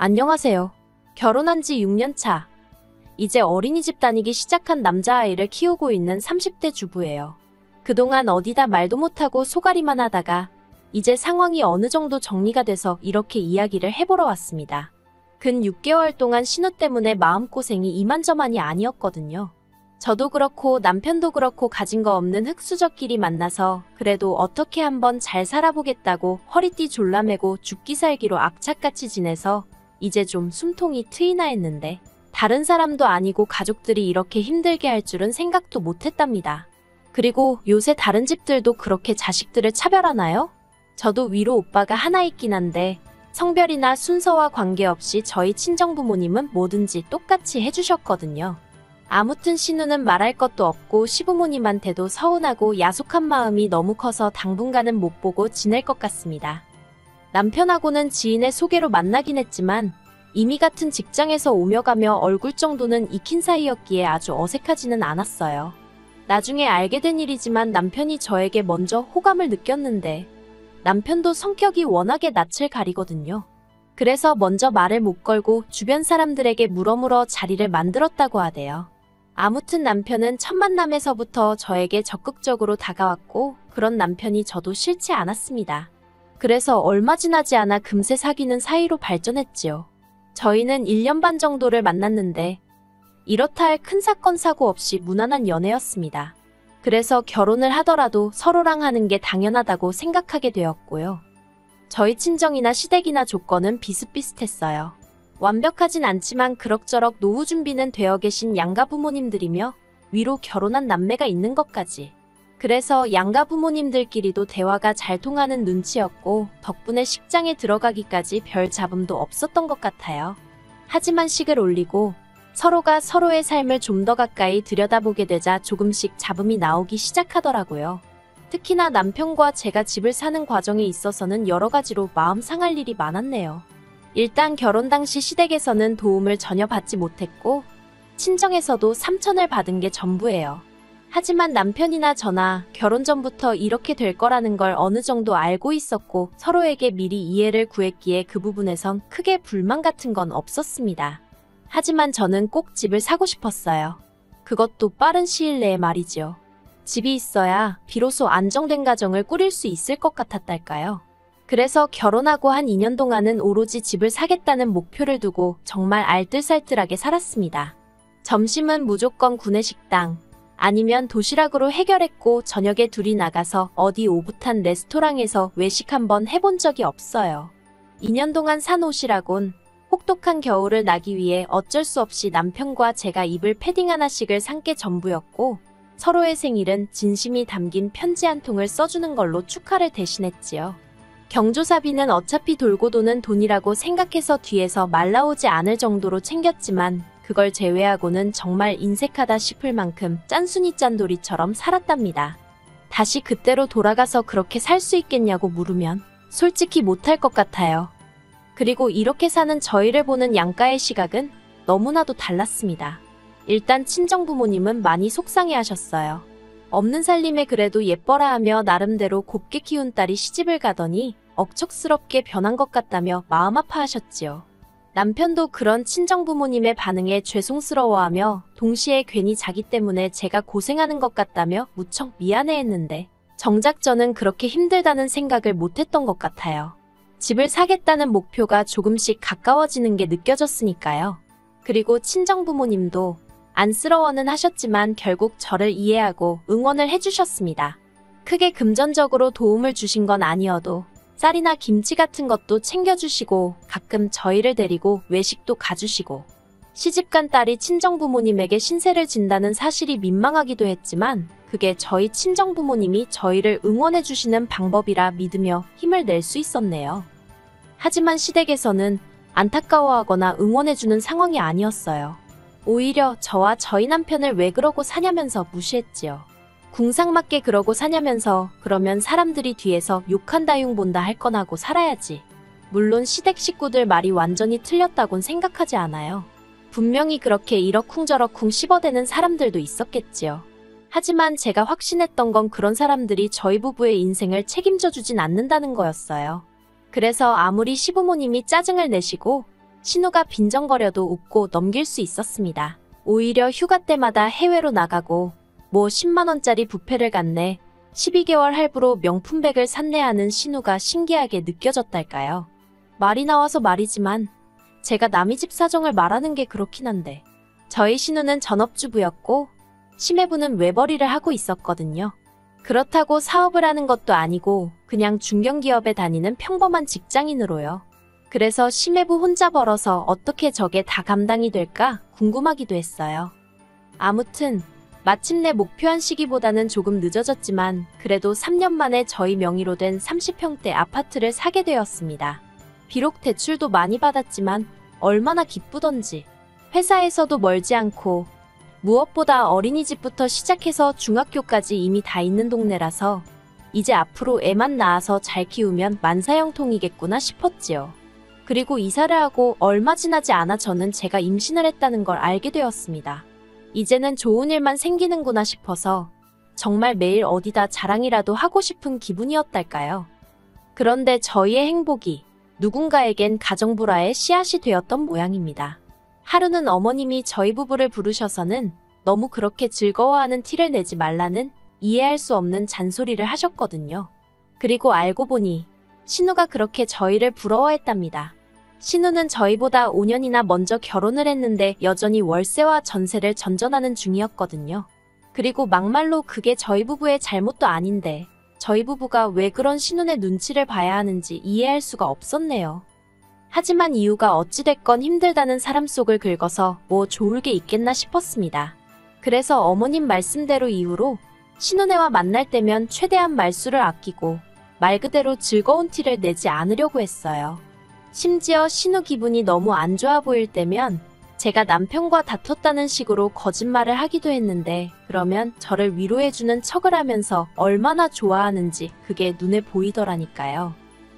안녕하세요. 결혼한 지 6년 차. 이제 어린이집 다니기 시작한 남자아이를 키우고 있는 30대 주부예요. 그동안 어디다 말도 못하고 소갈이만 하다가 이제 상황이 어느 정도 정리가 돼서 이렇게 이야기를 해보러 왔습니다. 근 6개월 동안 신우 때문에 마음고생이 이만저만이 아니었거든요. 저도 그렇고 남편도 그렇고 가진 거 없는 흙수저끼리 만나서 그래도 어떻게 한번 잘 살아보겠다고 허리띠 졸라매고 죽기 살기로 악착같이 지내서 이제 좀 숨통이 트이나 했는데 다른 사람도 아니고 가족들이 이렇게 힘들게 할 줄은 생각도 못했답니다. 그리고 요새 다른 집들도 그렇게 자식들을 차별하나요? 저도 위로 오빠가 하나 있긴 한데 성별이나 순서와 관계없이 저희 친정부모님은 뭐든지 똑같이 해주셨거든요. 아무튼 신우는 말할 것도 없고 시부모님한테도 서운하고 야속한 마음이 너무 커서 당분간은 못 보고 지낼 것 같습니다. 남편하고는 지인의 소개로 만나긴 했지만 이미 같은 직장에서 오며 가며 얼굴 정도는 익힌 사이였기에 아주 어색하지는 않았어요. 나중에 알게 된 일이지만 남편이 저에게 먼저 호감을 느꼈는데 남편도 성격이 워낙에 낯을 가리거든요. 그래서 먼저 말을 못 걸고 주변 사람들에게 물어물어 자리를 만들었다고 하대요. 아무튼 남편은 첫 만남에서부터 저에게 적극적으로 다가왔고 그런 남편이 저도 싫지 않았습니다. 그래서 얼마 지나지 않아 금세 사귀는 사이로 발전했지요. 저희는 1년 반 정도를 만났는데 이렇다 할 큰 사건 사고 없이 무난한 연애였습니다. 그래서 결혼을 하더라도 서로랑 하는 게 당연하다고 생각하게 되었고요. 저희 친정이나 시댁이나 조건은 비슷비슷했어요. 완벽하진 않지만 그럭저럭 노후 준비는 되어 계신 양가 부모님들이며 위로 결혼한 남매가 있는 것까지. 그래서 양가 부모님들끼리도 대화가 잘 통하는 눈치였고 덕분에 식장에 들어가기까지 별 잡음도 없었던 것 같아요. 하지만 식을 올리고 서로가 서로의 삶을 좀 더 가까이 들여다보게 되자 조금씩 잡음이 나오기 시작하더라고요. 특히나 남편과 제가 집을 사는 과정에 있어서는 여러 가지로 마음 상할 일이 많았네요. 일단 결혼 당시 시댁에서는 도움을 전혀 받지 못했고 친정에서도 삼천을 받은 게 전부예요. 하지만 남편이나 저나 결혼 전부터 이렇게 될 거라는 걸 어느 정도 알고 있었고 서로에게 미리 이해를 구했기에 그 부분에선 크게 불만 같은 건 없었습니다. 하지만 저는 꼭 집을 사고 싶었어요. 그것도 빠른 시일 내에 말이죠. 집이 있어야 비로소 안정된 가정을 꾸릴 수 있을 것 같았달까요. 그래서 결혼하고 한 2년 동안은 오로지 집을 사겠다는 목표를 두고 정말 알뜰살뜰하게 살았습니다. 점심은 무조건 구내식당, 아니면 도시락으로 해결했고 저녁에 둘이 나가서 어디 오붓한 레스토랑에서 외식 한번 해본 적이 없어요. 2년 동안 산 옷이라곤 혹독한 겨울을 나기 위해 어쩔 수 없이 남편과 제가 입을 패딩 하나씩을 산 게 전부였고 서로의 생일은 진심이 담긴 편지 한 통을 써주는 걸로 축하를 대신했지요. 경조사비는 어차피 돌고 도는 돈이라고 생각해서 뒤에서 말 나오지 않을 정도로 챙겼지만 그걸 제외하고는 정말 인색하다 싶을 만큼 짠순이 짠돌이처럼 살았답니다. 다시 그때로 돌아가서 그렇게 살 수 있겠냐고 물으면 솔직히 못할 것 같아요. 그리고 이렇게 사는 저희를 보는 양가의 시각은 너무나도 달랐습니다. 일단 친정부모님은 많이 속상해하셨어요. 없는 살림에 그래도 예뻐라 하며 나름대로 곱게 키운 딸이 시집을 가더니 억척스럽게 변한 것 같다며 마음 아파하셨지요. 남편도 그런 친정부모님의 반응에 죄송스러워하며 동시에 괜히 자기 때문에 제가 고생하는 것 같다며 무척 미안해했는데 정작 저는 그렇게 힘들다는 생각을 못했던 것 같아요. 집을 사겠다는 목표가 조금씩 가까워지는 게 느껴졌으니까요. 그리고 친정부모님도 안쓰러워는 하셨지만 결국 저를 이해하고 응원을 해주셨습니다. 크게 금전적으로 도움을 주신 건 아니어도 쌀이나 김치 같은 것도 챙겨주시고 가끔 저희를 데리고 외식도 가주시고 시집간 딸이 친정부모님에게 신세를 진다는 사실이 민망하기도 했지만 그게 저희 친정부모님이 저희를 응원해주시는 방법이라 믿으며 힘을 낼 수 있었네요. 하지만 시댁에서는 안타까워하거나 응원해주는 상황이 아니었어요. 오히려 저와 저희 남편을 왜 그러고 사냐면서 무시했지요. 궁상맞게 그러고 사냐면서 그러면 사람들이 뒤에서 욕한다 흉본다 할 건 하고 살아야지. 물론 시댁 식구들 말이 완전히 틀렸다곤 생각하지 않아요. 분명히 그렇게 이러쿵저러쿵 씹어대는 사람들도 있었겠지요. 하지만 제가 확신했던 건 그런 사람들이 저희 부부의 인생을 책임져 주진 않는다는 거였어요. 그래서 아무리 시부모님이 짜증을 내시고 신우가 빈정거려도 웃고 넘길 수 있었습니다. 오히려 휴가 때마다 해외로 나가고 뭐 10만원짜리 뷔페를 갔네, 12개월 할부로 명품백을 샀네 하는 신우가 신기하게 느껴졌달까요. 말이 나와서 말이지만 제가 남의 집 사정을 말하는 게 그렇긴 한데 저희 신우는 전업주부였고 심해부는 외벌이를 하고 있었거든요. 그렇다고 사업을 하는 것도 아니고 그냥 중견기업에 다니는 평범한 직장인으로요. 그래서 심해부 혼자 벌어서 어떻게 저게 다 감당이 될까 궁금하기도 했어요. 아무튼 마침내 목표한 시기보다는 조금 늦어졌지만 그래도 3년 만에 저희 명의로 된 30평대 아파트를 사게 되었습니다. 비록 대출도 많이 받았지만 얼마나 기쁘던지. 회사에서도 멀지 않고 무엇보다 어린이집부터 시작해서 중학교까지 이미 다 있는 동네라서 이제 앞으로 애만 낳아서 잘 키우면 만사형통이겠구나 싶었지요. 그리고 이사를 하고 얼마 지나지 않아 저는 제가 임신을 했다는 걸 알게 되었습니다. 이제는 좋은 일만 생기는구나 싶어서 정말 매일 어디다 자랑이라도 하고 싶은 기분이었달까요. 그런데 저희의 행복이 누군가에겐 가정불화의 씨앗이 되었던 모양입니다. 하루는 어머님이 저희 부부를 부르셔서는 너무 그렇게 즐거워하는 티를 내지 말라는 이해할 수 없는 잔소리를 하셨거든요. 그리고 알고 보니 신우가 그렇게 저희를 부러워했답니다. 신우는 저희보다 5년이나 먼저 결혼을 했는데 여전히 월세와 전세를 전전하는 중이었거든요. 그리고 막말로 그게 저희 부부의 잘못도 아닌데 저희 부부가 왜 그런 신우의 눈치를 봐야 하는지 이해할 수가 없었네요. 하지만 이유가 어찌됐건 힘들다는 사람 속을 긁어서 뭐 좋을 게 있겠나 싶었습니다. 그래서 어머님 말씀대로 이후로 신우네와 만날 때면 최대한 말수를 아끼고 말 그대로 즐거운 티를 내지 않으려고 했어요. 심지어 신우 기분이 너무 안 좋아 보일 때면 제가 남편과 다퉜다는 식으로 거짓말을 하기도 했는데 그러면 저를 위로해주는 척을 하면서 얼마나 좋아하는지 그게 눈에 보이더라니까요.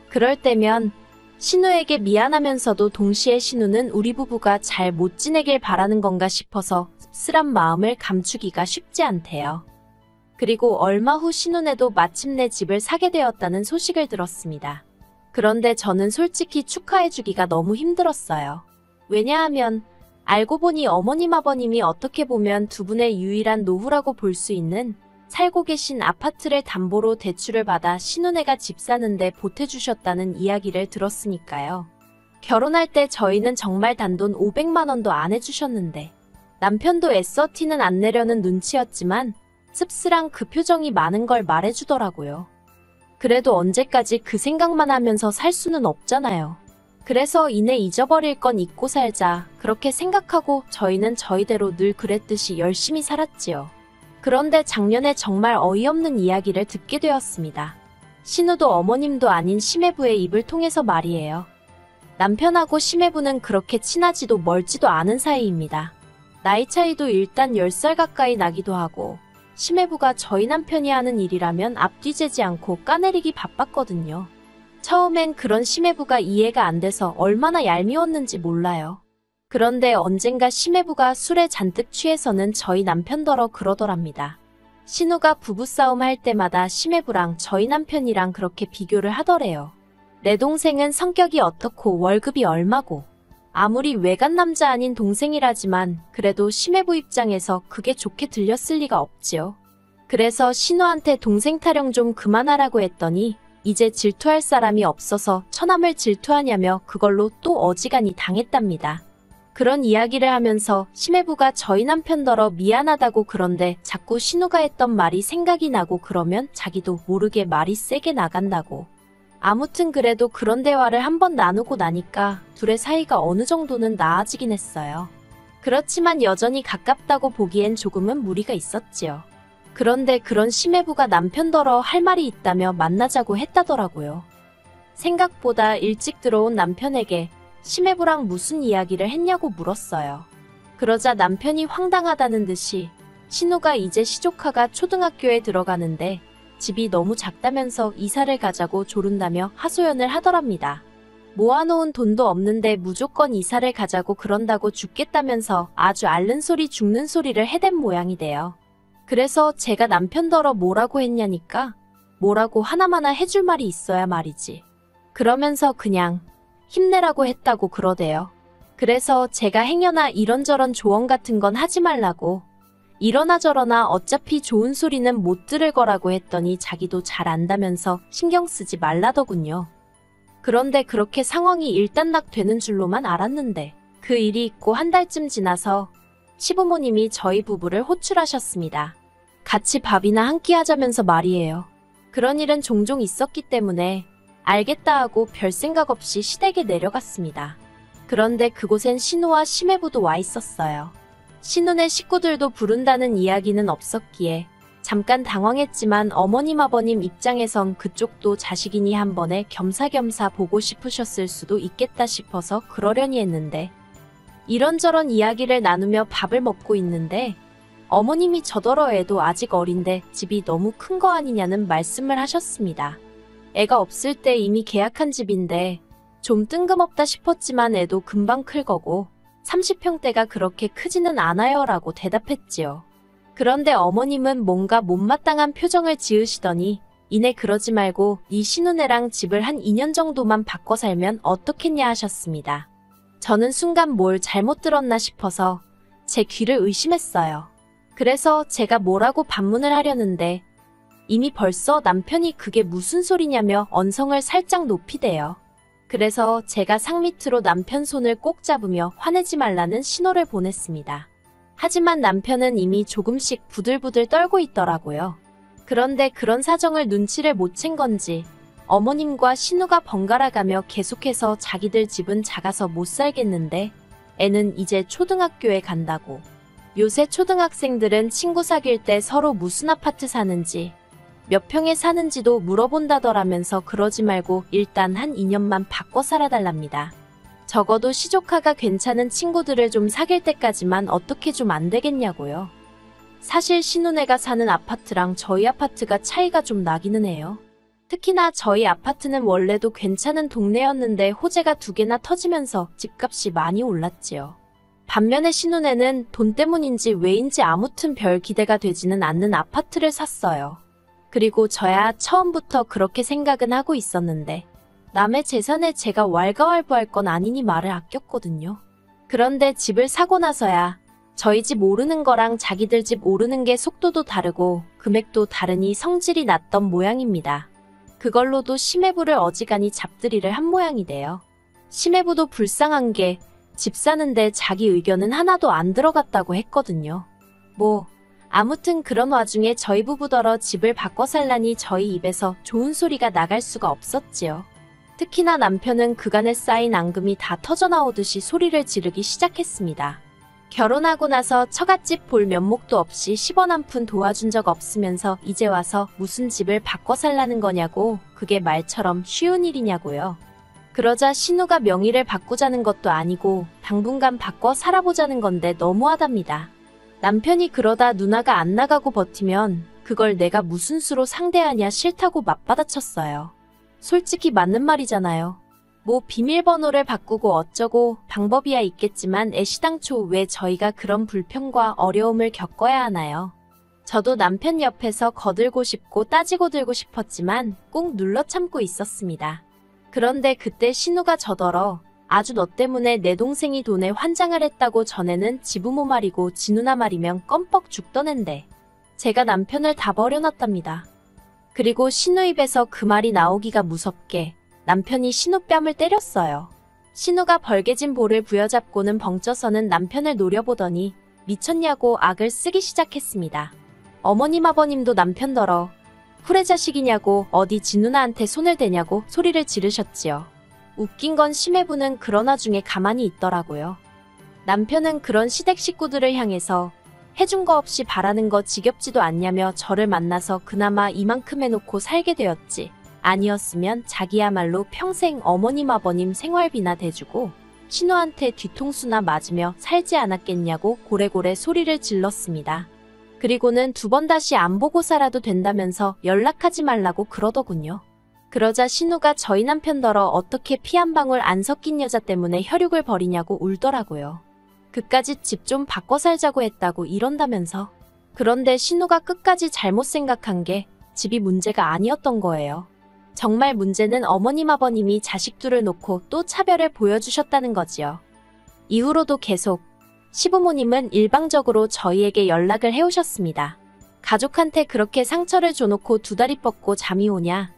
그럴 때면 신우에게 미안하면서도 동시에 신우는 우리 부부가 잘 못 지내길 바라는 건가 싶어서 씁쓸한 마음을 감추기가 쉽지 않대요. 그리고 얼마 후 신우네도 마침내 집을 사게 되었다는 소식을 들었습니다. 그런데 저는 솔직히 축하해주기가 너무 힘들었어요. 왜냐하면 알고 보니 어머님 아버님이 어떻게 보면 두 분의 유일한 노후라고 볼 수 있는 살고 계신 아파트를 담보로 대출을 받아 신우네가 집 사는데 보태주셨다는 이야기를 들었으니까요. 결혼할 때 저희는 정말 단돈 500만 원도 안 해주셨는데 남편도 애써 티는 안 내려는 눈치였지만 씁쓸한 그 표정이 많은 걸 말해주더라고요. 그래도 언제까지 그 생각만 하면서 살 수는 없잖아요. 그래서 이내 잊어버릴 건 잊고 살자 그렇게 생각하고 저희는 저희대로 늘 그랬듯이 열심히 살았지요. 그런데 작년에 정말 어이없는 이야기를 듣게 되었습니다. 신우도 어머님도 아닌 심해부의 입을 통해서 말이에요. 남편하고 심해부는 그렇게 친하지도 멀지도 않은 사이입니다. 나이 차이도 일단 10살 가까이 나기도 하고 심해부가 저희 남편이 하는 일이라면 앞뒤 재지 않고 까내리기 바빴거든요. 처음엔 그런 심해부가 이해가 안 돼서 얼마나 얄미웠는지 몰라요. 그런데 언젠가 심해부가 술에 잔뜩 취해서는 저희 남편더러 그러더랍니다. 신우가 부부싸움 할 때마다 심해부랑 저희 남편이랑 그렇게 비교를 하더래요. 내 동생은 성격이 어떻고 월급이 얼마고 아무리 외간 남자 아닌 동생이라지만 그래도 심해부 입장에서 그게 좋게 들렸을 리가 없지요. 그래서 신우한테 동생 타령 좀 그만하라고 했더니 이제 질투할 사람이 없어서 처남을 질투하냐며 그걸로 또 어지간히 당했답니다. 그런 이야기를 하면서 심해부가 저희 남편더러 미안하다고 그런데 자꾸 신우가 했던 말이 생각이 나고 그러면 자기도 모르게 말이 세게 나간다고. 아무튼 그래도 그런 대화를 한번 나누고 나니까 둘의 사이가 어느 정도는 나아지긴 했어요. 그렇지만 여전히 가깝다고 보기엔 조금은 무리가 있었지요. 그런데 그런 심해부가 남편더러 할 말이 있다며 만나자고 했다더라고요. 생각보다 일찍 들어온 남편에게 심해부랑 무슨 이야기를 했냐고 물었어요. 그러자 남편이 황당하다는 듯이 신우가 이제 시조카가 초등학교에 들어가는데 집이 너무 작다면서 이사를 가자고 조른다며 하소연을 하더랍니다. 모아놓은 돈도 없는데 무조건 이사를 가자고 그런다고 죽겠다면서 아주 앓는 소리 죽는 소리를 해댄 모양이 돼요. 그래서 제가 남편더러 뭐라고 했냐니까 뭐라고 하나마나 해줄 말이 있어야 말이지. 그러면서 그냥 힘내라고 했다고 그러대요. 그래서 제가 행여나 이런저런 조언 같은 건 하지 말라고, 이러나 저러나 어차피 좋은 소리는 못 들을 거라고 했더니 자기도 잘 안다면서 신경 쓰지 말라더군요. 그런데 그렇게 상황이 일단락 되는 줄로만 알았는데 그 일이 있고 한 달쯤 지나서 시부모님이 저희 부부를 호출하셨습니다. 같이 밥이나 한 끼 하자면서 말이에요. 그런 일은 종종 있었기 때문에 알겠다 하고 별 생각 없이 시댁에 내려갔습니다. 그런데 그곳엔 신우와 시매부도 와 있었어요. 신우네 식구들도 부른다는 이야기는 없었기에 잠깐 당황했지만 어머님 아버님 입장에선 그쪽도 자식이니 한 번에 겸사겸사 보고 싶으셨을 수도 있겠다 싶어서 그러려니 했는데 이런저런 이야기를 나누며 밥을 먹고 있는데 어머님이 저더러 애도 아직 어린데 집이 너무 큰 거 아니냐는 말씀을 하셨습니다. 애가 없을 때 이미 계약한 집인데 좀 뜬금없다 싶었지만 애도 금방 클 거고 30평대가 그렇게 크지는 않아요 라고 대답했지요. 그런데 어머님은 뭔가 못마땅한 표정을 지으시더니 이내 그러지 말고 네 신우네랑 집을 한 2년 정도만 바꿔 살면 어떻겠냐 하셨습니다. 저는 순간 뭘 잘못 들었나 싶어서 제 귀를 의심했어요. 그래서 제가 뭐라고 반문을 하려는데 이미 벌써 남편이 그게 무슨 소리냐며 언성을 살짝 높이대요. 그래서 제가 상밑으로 남편 손을 꼭 잡으며 화내지 말라는 신호를 보냈습니다. 하지만 남편은 이미 조금씩 부들부들 떨고 있더라고요. 그런데 그런 사정을 눈치를 못 챈 건지 어머님과 신우가 번갈아가며 계속해서 자기들 집은 작아서 못 살겠는데 애는 이제 초등학교에 간다고. 요새 초등학생들은 친구 사귈 때 서로 무슨 아파트 사는지 몇 평에 사는지도 물어본다더라면서 그러지 말고 일단 한 2년만 바꿔 살아달랍니다. 적어도 시조카가 괜찮은 친구들을 좀 사귈 때까지만 어떻게 좀 안 되겠냐고요. 사실 신우네가 사는 아파트랑 저희 아파트가 차이가 좀 나기는 해요. 특히나 저희 아파트는 원래도 괜찮은 동네였는데 호재가 2개나 터지면서 집값이 많이 올랐지요. 반면에 신우네는 돈 때문인지 왜인지 아무튼 별 기대가 되지는 않는 아파트를 샀어요. 그리고 저야 처음부터 그렇게 생각은 하고 있었는데 남의 재산에 제가 왈가왈부할 건 아니니 말을 아꼈거든요. 그런데 집을 사고 나서야 저희 집 오르는 거랑 자기들 집 오르는 게 속도도 다르고 금액도 다르니 성질이 났던 모양입니다. 그걸로도 시매부를 어지간히 잡들이를 한 모양이래요. 시매부도 불쌍한 게 집 사는데 자기 의견은 하나도 안 들어갔다고 했거든요. 아무튼 그런 와중에 저희 부부더러 집을 바꿔 살라니 저희 입에서 좋은 소리가 나갈 수가 없었지요. 특히나 남편은 그간에 쌓인 앙금이 다 터져나오듯이 소리를 지르기 시작했습니다. 결혼하고 나서 처갓집 볼 면목도 없이 10원 한 푼 도와준 적 없으면서 이제 와서 무슨 집을 바꿔 살라는 거냐고, 그게 말처럼 쉬운 일이냐고요. 그러자 신우가 명의를 바꾸자는 것도 아니고 당분간 바꿔 살아보자는 건데 너무하답니다. 남편이 그러다 누나가 안 나가고 버티면 그걸 내가 무슨 수로 상대하냐 싫다고 맞받아쳤어요. 솔직히 맞는 말이잖아요. 비밀번호를 바꾸고 어쩌고 방법이야 있겠지만 애시당초 왜 저희가 그런 불평과 어려움을 겪어야 하나요? 저도 남편 옆에서 거들고 싶고 따지고 들고 싶었지만 꾹 눌러 참고 있었습니다. 그런데 그때 신우가 저더러 아주 너 때문에 내 동생이 돈에 환장을 했다고 전에는 지부모 말이고 지누나 말이면 껌뻑 죽던 앤데 제가 남편을 다 버려놨답니다. 그리고 신우 입에서 그 말이 나오기가 무섭게 남편이 신우 뺨을 때렸어요. 신우가 벌개진 볼을 부여잡고는 벙쪄서는 남편을 노려보더니 미쳤냐고 악을 쓰기 시작했습니다. 어머님 아버님도 남편더러 후레자식이냐고 어디 지누나한테 손을 대냐고 소리를 지르셨지요. 웃긴 건 시매부는 그런 와중에 가만히 있더라고요. 남편은 그런 시댁 식구들을 향해서 해준 거 없이 바라는 거 지겹지도 않냐며 저를 만나서 그나마 이만큼 해놓고 살게 되었지. 아니었으면 자기야말로 평생 어머님 아버님 생활비나 대주고 신우한테 뒤통수나 맞으며 살지 않았겠냐고 고래고래 소리를 질렀습니다. 그리고는 2번 다시 안 보고 살아도 된다면서 연락하지 말라고 그러더군요. 그러자 신우가 저희 남편더러 어떻게 피 한 방울 안 섞인 여자 때문에 혈육을 벌이냐고 울더라고요. 그까짓 집 좀 바꿔 살자고 했다고 이런다면서. 그런데 신우가 끝까지 잘못 생각한 게 집이 문제가 아니었던 거예요. 정말 문제는 어머님 아버님이 자식 둘을 놓고 또 차별을 보여주셨다는 거지요. 이후로도 계속 시부모님은 일방적으로 저희에게 연락을 해오셨습니다. 가족한테 그렇게 상처를 줘놓고 2달이 뻗고 잠이 오냐?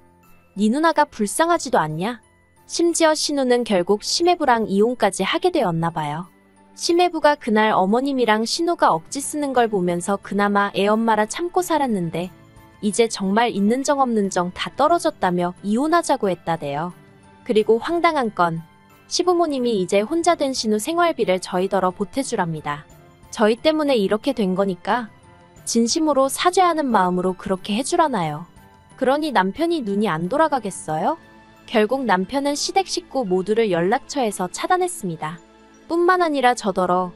네 누나가 불쌍하지도 않냐? 심지어 신우는 결국 심해부랑 이혼까지 하게 되었나 봐요. 심해부가 그날 어머님이랑 신우가 억지 쓰는 걸 보면서 그나마 애엄마라 참고 살았는데 이제 정말 있는 정 없는 정 다 떨어졌다며 이혼하자고 했다대요. 그리고 황당한 건 시부모님이 이제 혼자 된 신우 생활비를 저희더러 보태주랍니다. 저희 때문에 이렇게 된 거니까 진심으로 사죄하는 마음으로 그렇게 해주라나요. 그러니 남편이 눈이 안 돌아가겠어요? 결국 남편은 시댁 식구 모두를 연락처에서 차단했습니다. 뿐만 아니라 저더러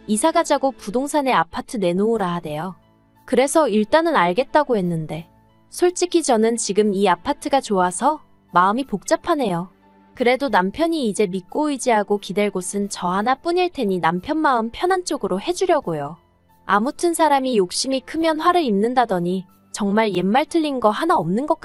이사가자고 부동산에 아파트 내놓으라 하대요. 그래서 일단은 알겠다고 했는데 솔직히 저는 지금 이 아파트가 좋아서 마음이 복잡하네요. 그래도 남편이 이제 믿고 의지하고 기댈 곳은 저 하나뿐일 테니 남편 마음 편한 쪽으로 해주려고요. 아무튼 사람이 욕심이 크면 화를 입는다더니 정말 옛말 틀린 거 하나 없는 것 같아요.